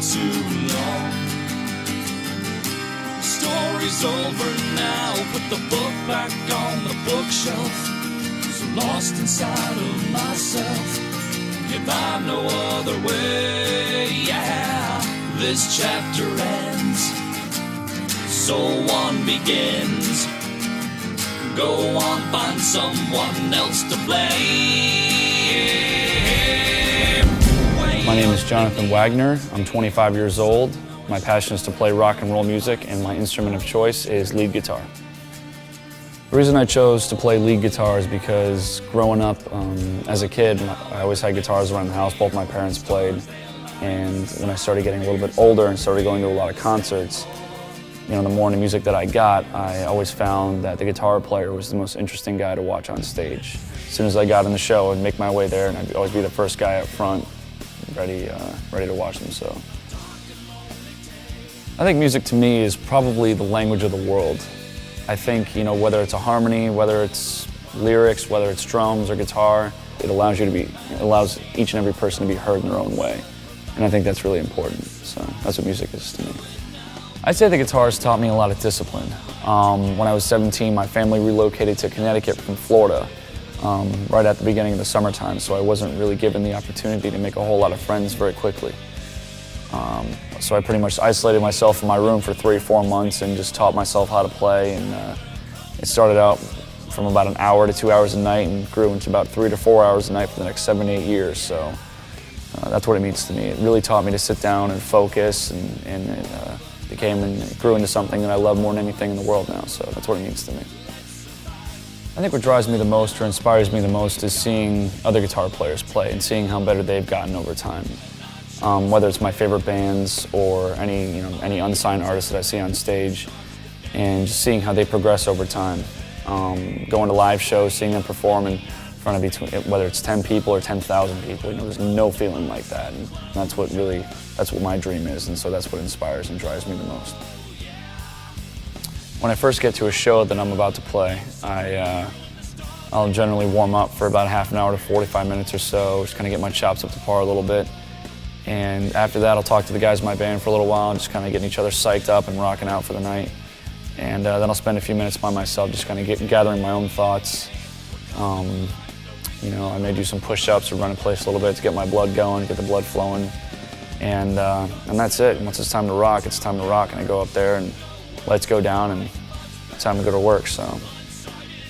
too long. The story's over now, put the book back on the bookshelf. So lost inside of myself, if I no other way, yeah. This chapter ends, so one begins. Go on, find someone else to blame. My name is Jonathan Wagner. I'm 25 years old. My passion is to play rock and roll music, and my instrument of choice is lead guitar. The reason I chose to play lead guitar is because growing up as a kid, I always had guitars around the house. Both my parents played, and when I started getting a little bit older and started going to a lot of concerts, you know, the more into music that I got, I always found that the guitar player was the most interesting guy to watch on stage. As soon as I got in the show, I'd make my way there, and I'd always be the first guy up front, ready to watch them. So, I think music to me is probably the language of the world. I think, you know, whether it's a harmony, whether it's lyrics, whether it's drums or guitar, it allows each and every person to be heard in their own way. And I think that's really important. So that's what music is to me. I'd say the guitar has taught me a lot of discipline. When I was 17, my family relocated to Connecticut from Florida right at the beginning of the summertime, so I wasn't really given the opportunity to make a whole lot of friends very quickly. So I pretty much isolated myself in my room for 3 or 4 months and just taught myself how to play. And it started out from about an hour to 2 hours a night and grew into about 3 to 4 hours a night for the next 7 to 8 years. So that's what it means to me. It really taught me to sit down and focus, and it grew into something that I love more than anything in the world now. So that's what it means to me. I think what drives me the most or inspires me the most is seeing other guitar players play and seeing how better they've gotten over time. Whether it's my favorite bands or any unsigned artists that I see on stage, and just seeing how they progress over time. Going to live shows, seeing them perform in front of whether it's 10 people or 10,000 people, you know, there's no feeling like that, and that's what my dream is, and so that's what inspires and drives me the most. When I first get to a show that I'm about to play, I'll generally warm up for about half an hour to 45 minutes or so, just kind of get my chops up to par a little bit. And after that, I'll talk to the guys in my band for a little while, just kind of getting each other psyched up and rocking out for the night. And then I'll spend a few minutes by myself, just kind of gathering my own thoughts. You know, I may do some push-ups or run in place a little bit to get my blood going, get the blood flowing. And that's it. Once it's time to rock, it's time to rock. And I go up there and lights go down and it's time to go to work. So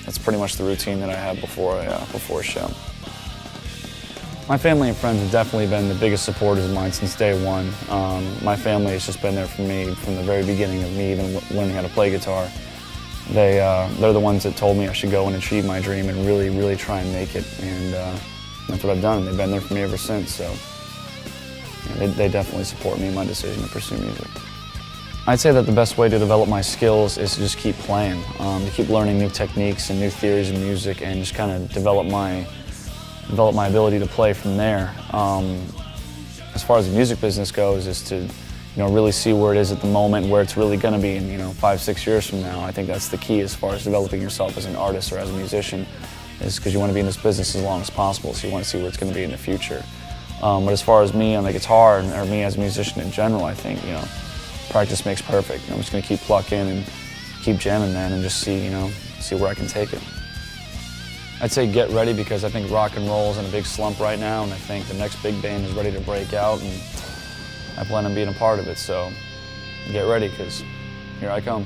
that's pretty much the routine that I have before a show. My family and friends have definitely been the biggest supporters of mine since day one. My family has just been there for me from the very beginning of me even learning how to play guitar. They're the ones that told me I should go and achieve my dream and really, really try and make it. And that's what I've done. They've been there for me ever since. So you know, they definitely support me in my decision to pursue music. I'd say that the best way to develop my skills is to just keep playing, to keep learning new techniques and new theories of music, and just kind of develop my ability to play from there. As far as the music business goes, is to really see where it is at the moment, where it's really going to be in 5, 6 years from now. I think that's the key as far as developing yourself as an artist or as a musician, is because you want to be in this business as long as possible, so you want to see where it's going to be in the future. But as far as me on the guitar, or me as a musician in general, I think practice makes perfect. I'm just going to keep plucking and keep jamming, man, and just see where I can take it. I'd say get ready, because I think rock and roll is in a big slump right now, and I think the next big band is ready to break out, and I plan on being a part of it. So get ready, because here I come.